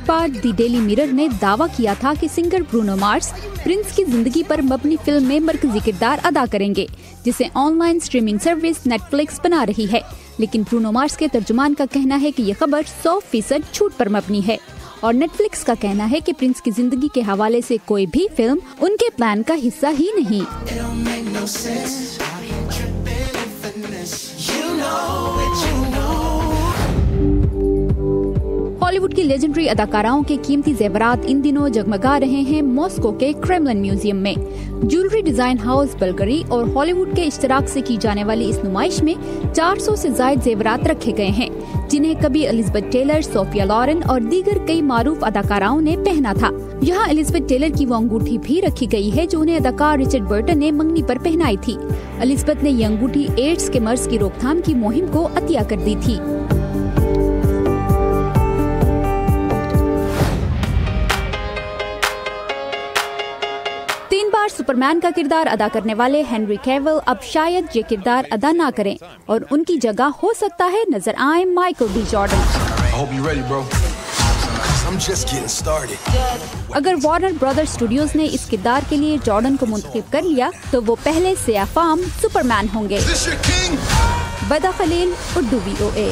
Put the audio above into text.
बाद the daily mirror ने दावा किया था कि सिंगर ब्रूनो मार्स प्रिंस की जिंदगी पर मबनी फिल्म में मरकजी किरदार अदा करेंगे, जिसे ऑनलाइन स्ट्रीमिंग सर्विस नेटफ्लिक्स बना रही है। लेकिन ब्रूनो मार्स के तर्जुमान का कहना है कि यह खबर 100% झूठ पर मबनी है और नेटफ्लिक्स का कहना है कि प्रिंस की जिंदगी के हवाले से कोई भी फिल्म उनके प्लान का हिस्सा ही नहीं। हॉलीवुड की लेजेंडरी अदाकाराओं के कीमती जेवरात इन दिनों जगमगा रहे हैं मॉस्को के क्रेमलिन म्यूजियम में। ज्वेलरी डिजाइन हाउस बल्गरी और हॉलीवुड के इश्तराक से की जाने वाली इस नुमाइश में 400 से ज्यादा जेवरात रखे गए हैं, जिन्हें कभी एलिजाबेथ टेलर, सोफिया लॉरेन और दीगर कई मारूफ अदाकाराओं ने पहना था। यहाँ एलिजाबेथ टेलर की वो अंगूठी भी रखी गई है जो उन्हें अदाकार रिचर्ड बर्टन ने मंगनी पर पहनाई थी। एलिजाबेथ ने ये अंगूठी एड्स के मर्ज की रोकथाम की मुहिम को अतिया कर दी थी। सुपरमैन का किरदार अदा करने वाले हेनरी कैविल अब शायद ये किरदार अदा ना करें और उनकी जगह हो सकता है नजर आए माइकल बी जॉर्डन। अगर वार्नर ब्रदर्स स्टूडियोज ने इस किरदार के लिए जॉर्डन को मुंतखब कर लिया तो वो पहले से अफाम सुपरमैन होंगे। बदा खलील, उर्दू VOA।